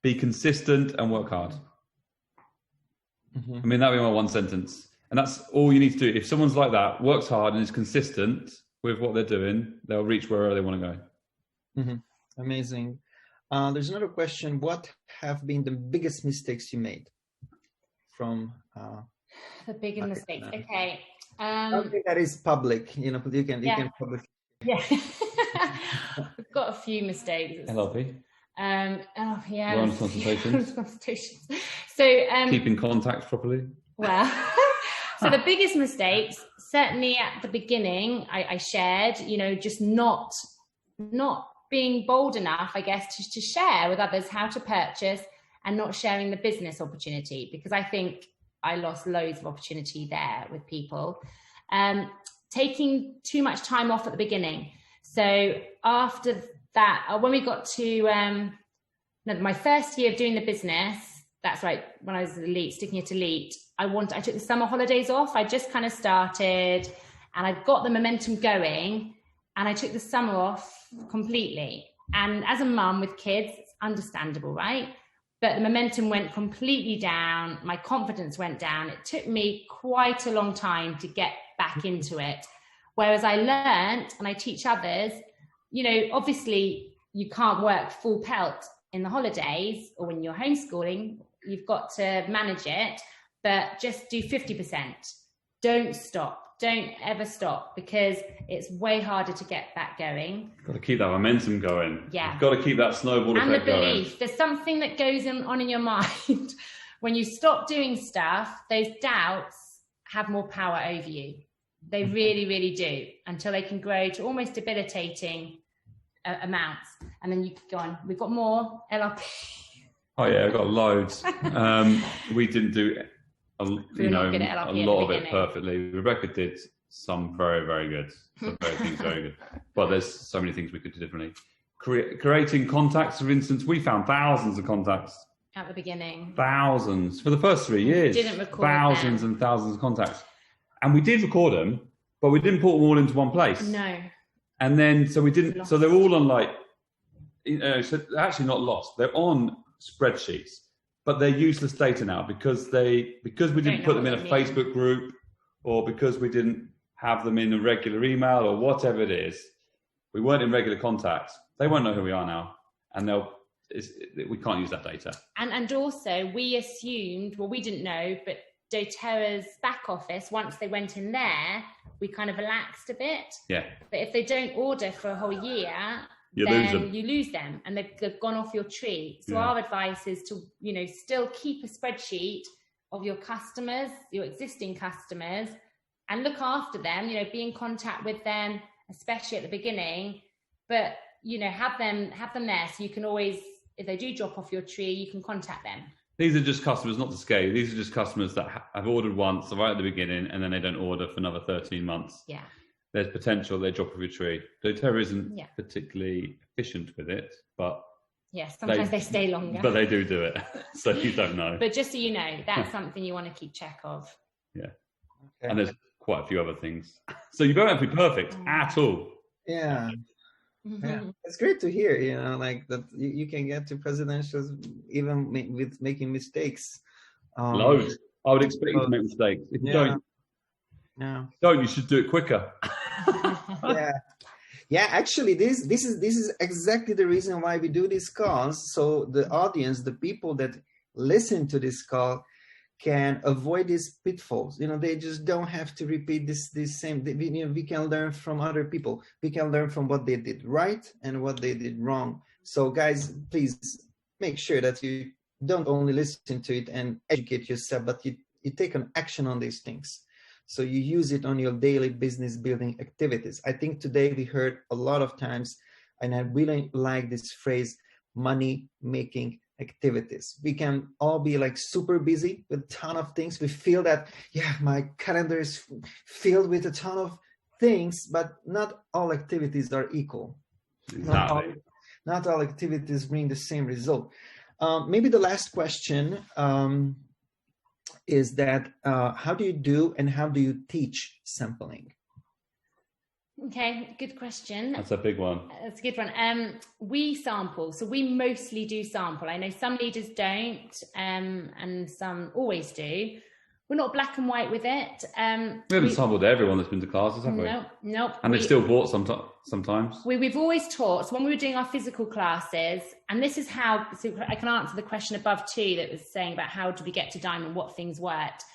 be consistent and work hard. Mm-hmm. I mean, that would be my one sentence. And that's all you need to do. If someone's like that, works hard and is consistent with what they're doing, they'll reach wherever they want to go. Mm-hmm. Amazing. There's another question. What have been the biggest mistakes you made from the biggest mistakes? Okay. Something that is public, you know, you can publish. Yeah. We've got a few mistakes. LRP. Oh yeah. Run consultations. So keeping contact properly. Well, so the biggest mistakes, certainly at the beginning, I shared, you know, just not being bold enough, I guess, to share with others how to purchase, and not sharing the business opportunity, because I think I lost loads of opportunity there with people. Taking too much time off at the beginning. So after that, when we got to my first year of doing the business, that's right, when I was at Elite, sticking it to Elite, I took the summer holidays off. I just kind of started and I got the momentum going, and I took the summer off completely. And as a mum with kids, it's understandable, right? But the momentum went completely down. My confidence went down. It took me quite a long time to get back into it. Whereas I learned, and I teach others, you know, obviously you can't work full pelt in the holidays or when you're homeschooling. You've got to manage it, but just do 50%. Don't stop. Don't ever stop, because it's way harder to get back going. Got to keep that momentum going. Yeah. You've got to keep that snowball and effect the belief. going. There's something that goes on in your mind. When you stop doing stuff, those doubts have more power over you. They really, really do, until they can grow to almost debilitating amounts. And then you go on. We've got more LRP. Oh yeah, I've got loads. We didn't do a lot of it perfectly. Rebecca did some very, very good. Some things very good. But there's so many things we could do differently. Creating contacts, for instance, we found thousands of contacts. At the beginning. Thousands. For the first 3 years. Didn't record thousands them. and thousands of contacts. And we did record them, but we didn't put them all into one place. No. And then, so we didn't, Lost. so they're all on like, so they're actually not lost. They're on spreadsheets, but they're useless data now because we didn't put them in a Facebook group, or because we didn't have them in a regular email or whatever it is. We weren't in regular contact. They won't know who we are now, and we can't use that data. And also we assumed, well, we didn't know, but doTERRA's back office, once they went in there, we kind of relaxed a bit. Yeah. But if they don't order for a whole year, you lose them, and they've gone off your tree. So our advice is to, you know, still keep a spreadsheet of your customers, your existing customers, and look after them, you know, be in contact with them, especially at the beginning, but, you know, have them there, so you can always, if they do drop off your tree, you can contact them. These are just customers, not to scale. These are just customers that have ordered once right at the beginning, and then they don't order for another 13 months. Yeah. There's potential they drop off your tree. doTERRA isn't particularly efficient with it, but sometimes they stay longer. But they do it, so you don't know. But just so you know, that's something you want to keep check of. Yeah. Okay. And there's quite a few other things. So you don't have to be perfect at all. Yeah. Yeah, it's great to hear, you know, like that you can get to presidentials even with making mistakes. Loads. I would expect you to make mistakes. If you don't, you should do it quicker. Yeah. Actually, this is exactly the reason why we do these calls. So the audience, the people that listen to this call, can avoid these pitfalls. You know, they just don't have to repeat this same. We can learn from other people. We can learn from what they did right and what they did wrong. So guys, please make sure that you don't only listen to it and educate yourself, but you take an action on these things. So you use it on your daily business building activities. I think today we heard a lot of times, and I really like this phrase, money making activities. We can all be like super busy with a ton of things. We feel that, my calendar is filled with a ton of things, but not all activities are equal. Exactly. Not all activities bring the same result. Maybe the last question is that how do you do and how do you teach sampling? Okay, good question. That's a big one. That's a good one. We sample, so we mostly do sample. I know some leaders don't, and some always do. We're not black and white with it. We haven't sampled everyone that's been to classes, have we? No. And they've still bought sometimes. We've always taught. So when we were doing our physical classes, and this is how, so I can answer the question above too, that was saying about how do we get to Diamond, what things worked.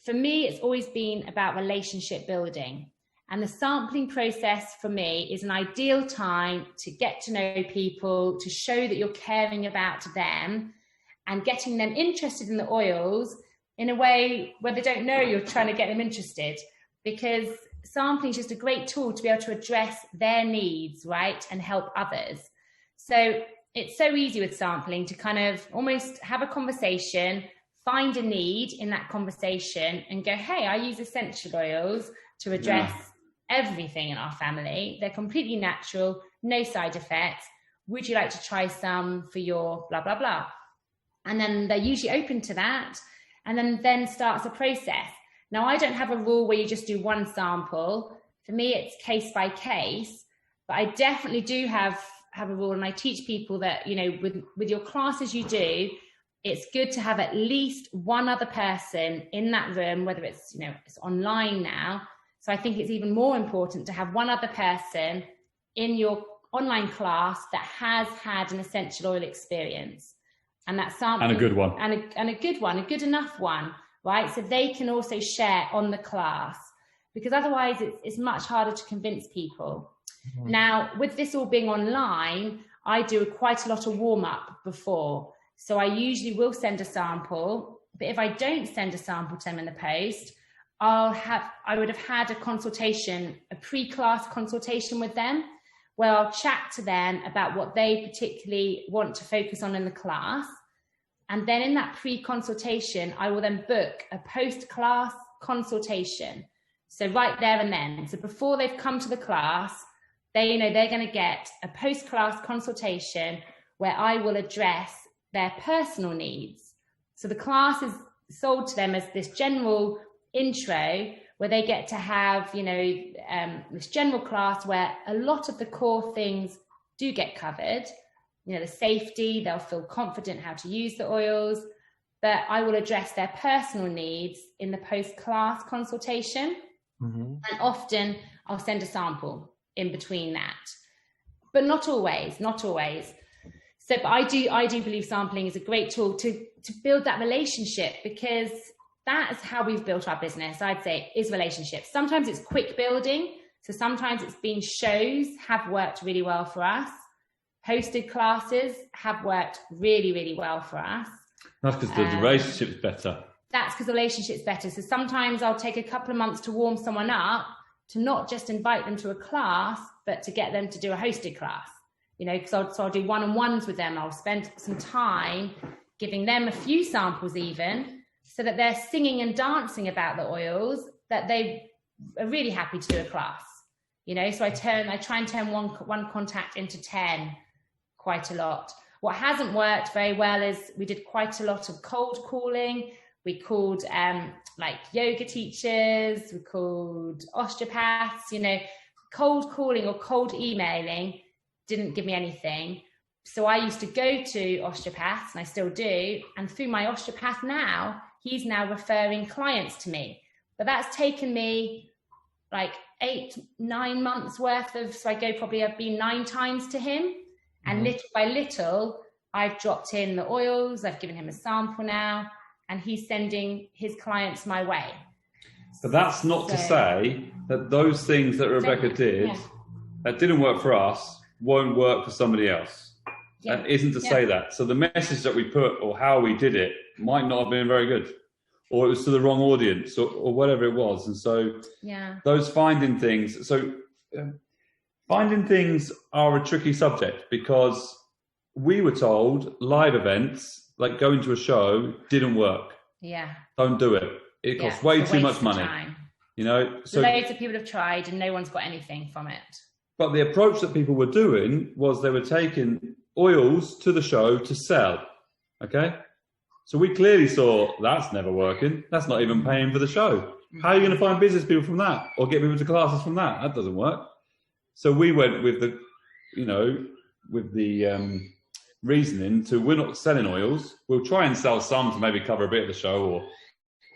For me, it's always been about relationship building. And the sampling process for me is an ideal time to get to know people, to show that you're caring about them and getting them interested in the oils in a way where they don't know you're trying to get them interested, because sampling is just a great tool to be able to address their needs, right, and help others. So it's so easy with sampling to kind of almost have a conversation, find a need in that conversation and go, hey, I use essential oils to address everything in our family. They're completely natural, no side effects. Would you like to try some for your blah, blah, blah? And then they're usually open to that. And then starts a process. Now, I don't have a rule where you just do one sample. For me, it's case by case. But I definitely do have a rule, and I teach people that, you know, with your classes you do, it's good to have at least one other person in that room, whether it's, you know, it's online now. So I think it's even more important to have one other person in your online class that has had an essential oil experience, and that sample, and a good one, and a good one, a good enough one, right? So they can also share on the class, because otherwise it's much harder to convince people. Mm-hmm. Now, with this all being online, I do quite a lot of warm up before. So I usually will send a sample, but if I don't send a sample to them in the post, I would have had a consultation, a pre-class consultation with them, where I'll chat to them about what they particularly want to focus on in the class. And then in that pre-consultation, I will then book a post-class consultation. So right there and then, so before they've come to the class, they're going to get a post-class consultation where I will address their personal needs. So the class is sold to them as this general intro, where they get to have, this general class where a lot of the core things do get covered. You know, the safety, they'll feel confident how to use the oils, but I will address their personal needs in the post-class consultation. Mm-hmm. And often I'll send a sample in between that, but not always. So, but I do believe sampling is a great tool to build that relationship, because that is how we've built our business, I'd say, is relationships. Sometimes it's quick building. So sometimes it's been shows have worked really well for us. Hosted classes have worked really, really well for us. That's because the relationship's better. That's because the relationship's better. So sometimes I'll take a couple of months to warm someone up, to not just invite them to a class, but to get them to do a hosted class. You know, because I'll do one-on-ones with them. I'll spend some time giving them a few samples even, so that they're singing and dancing about the oils, that they are really happy to do a class. You know, so I try and turn one contact into 10 quite a lot. What hasn't worked very well is we did quite a lot of cold calling. We called like yoga teachers, we called osteopaths, cold calling or cold emailing didn't give me anything. So I used to go to osteopaths, and I still do. And through my osteopath now, he's now referring clients to me. But that's taken me like 8-9 months worth of, so I've been 9 times to him. And little by little, I've dropped in the oils, I've given him a sample now, and he's sending his clients my way. But that's not to say that those things that Rebecca did, that didn't work for us, won't work for somebody else. Yeah. That isn't to say that. So the message that we put or how we did it might not have been very good, or it was to the wrong audience, or whatever it was. And so those finding things. So finding things are a tricky subject, because we were told live events, like going to a show, didn't work. Yeah. Don't do it. It costs way too much money. So loads of people have tried and no one's got anything from it. But the approach that people were doing was they were taking oils to the show to sell. Okay. So we clearly saw that's never working. That's not even paying for the show. How are you going to find business people from that, or get people to classes from that? That doesn't work. So we went with the reasoning to, we're not selling oils. We'll try and sell some to maybe cover a bit of the show or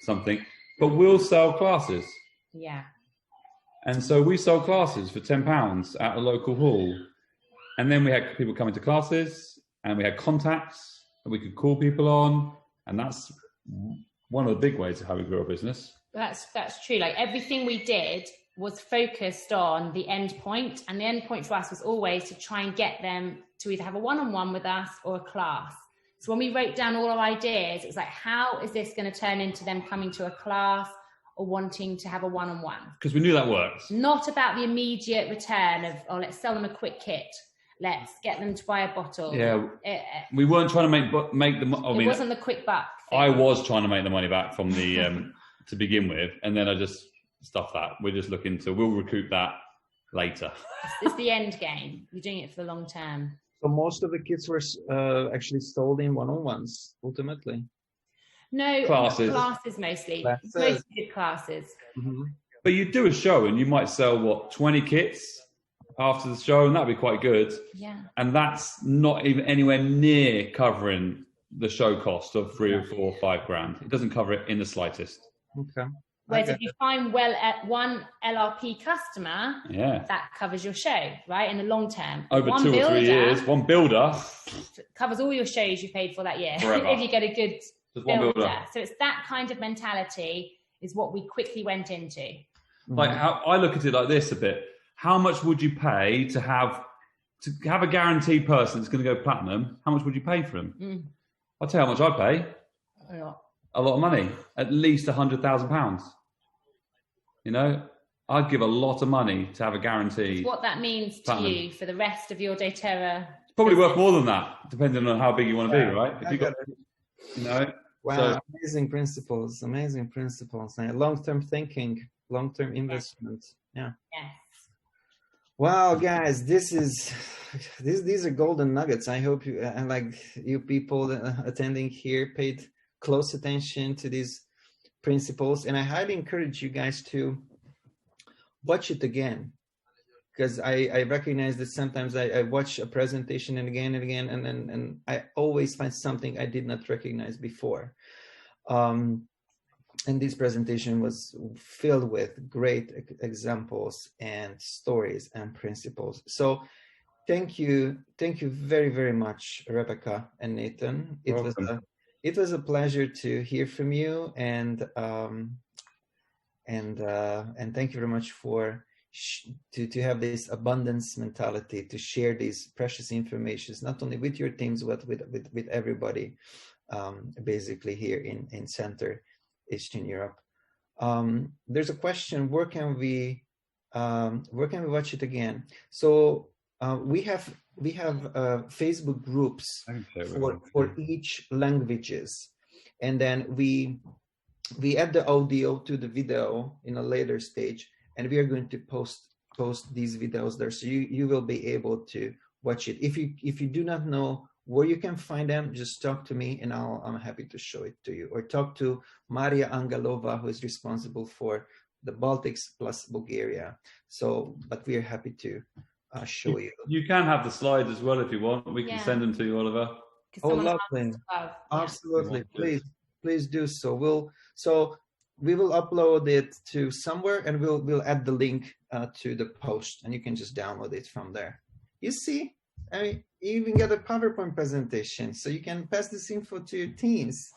something, but we'll sell classes. Yeah. And so we sold classes for £10 at a local hall. And then we had people coming to classes, and we had contacts that we could call people on. And that's one of the big ways of how we grew our business. That's true. Like, everything we did was focused on the end point. And the end point for us was always to try and get them to either have a one-on-one with us or a class. So when we wrote down all our ideas, it was like, how is this going to turn into them coming to a class or wanting to have a one-on-one? Because we knew that worked. Not about the immediate return of, let's sell them a quick kit. Let's get them to buy a bottle. Yeah, we weren't trying to make them. It wasn't the quick buck thing. I was trying to make the money back from the to begin with, and then I just stuffed that. We're just looking to, we'll recoup that later. It's the end game. You're doing it for the long term. So most of the kits were actually sold in one-on-ones, ultimately. No, classes mostly. Mostly did classes. Mm-hmm. But you do a show and you might sell 20 kits, after the show, and that'd be quite good. Yeah. And that's not even anywhere near covering the show cost of 3 or 4 or 5 grand. It doesn't cover it in the slightest. Okay. Whereas if you find one LRP customer, that covers your show, right? In the long term. Over 2 or 3 years, one builder covers all your shows you paid for that year. Forever. If you get a good Just one builder. So it's that kind of mentality is what we quickly went into. Like how I look at it like this a bit. How much would you pay to have a guaranteed person that's going to go platinum? How much would you pay for him? I'll tell you how much I'd pay. A lot of money. At least £100,000. You know, I'd give a lot of money to have a guarantee. What that means to platinum. you for the rest of your doTERRA. It's probably worth more than that, depending on how big you want to be, right? If you got, you know. Wow, So, amazing principles. And long-term thinking, long-term investment. Yeah. Yes. Wow, guys, these are golden nuggets. I hope you and like you people attending here paid close attention to these principles, and I highly encourage you guys to watch it again, because I recognize that sometimes I watch a presentation and again, and I always find something I did not recognize before. And this presentation was filled with great examples and stories and principles. So thank you very, very much, Rebecca and Nathan. It was a pleasure to hear from you, and thank you very much for to have this abundance mentality, to share these precious informations not only with your teams but with everybody, basically here in Central Eastern Europe. There's a question: where can we watch it again? So we have Facebook groups for each languages, and then we add the audio to the video in a later stage, and we are going to post these videos there, so you will be able to watch it. If you do not know where you can find them, just talk to me and I'm happy to show it to you, or talk to Maria Angelova, who is responsible for the Baltics plus Bulgaria. So, but we are happy to show you. You can have the slides as well if you want. We can send them to you, Oliver. Oh, lovely. Absolutely. Please do so. We will upload it to somewhere, and we'll add the link to the post, and you can just download it from there. You see, I mean, you even get a PowerPoint presentation, so you can pass this info to your teams.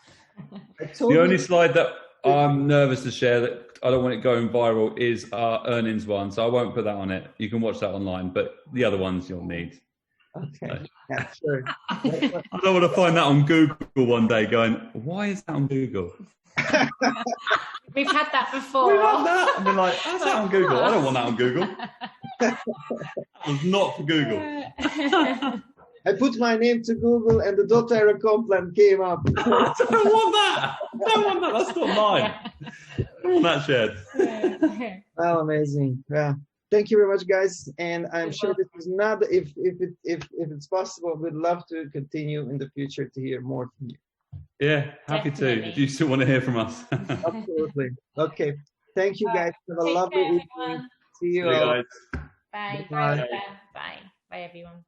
The only slide that I'm nervous to share, that I don't want it going viral, is our earnings one, so I won't put that on it. You can watch that online, but the other ones you'll need. Okay. So. Yeah, sure. I don't want to find that on Google one day going, why is that on Google? We've had that before. We've had that. I've been like, how's that on Google? I don't want that on Google. That was not for Google. I put my name to Google and the doTERRA plan came up. I don't want that. I don't want that. That's not mine. I want that shared. Oh, amazing. Yeah. Thank you very much, guys. And I'm sure this is not, if it's possible, we'd love to continue in the future to hear more from you. Yeah, happy to. If you still want to hear from us. Absolutely. Okay. Thank you, guys. Have a lovely evening. See you all. Guys. Bye. Bye. Bye, everyone.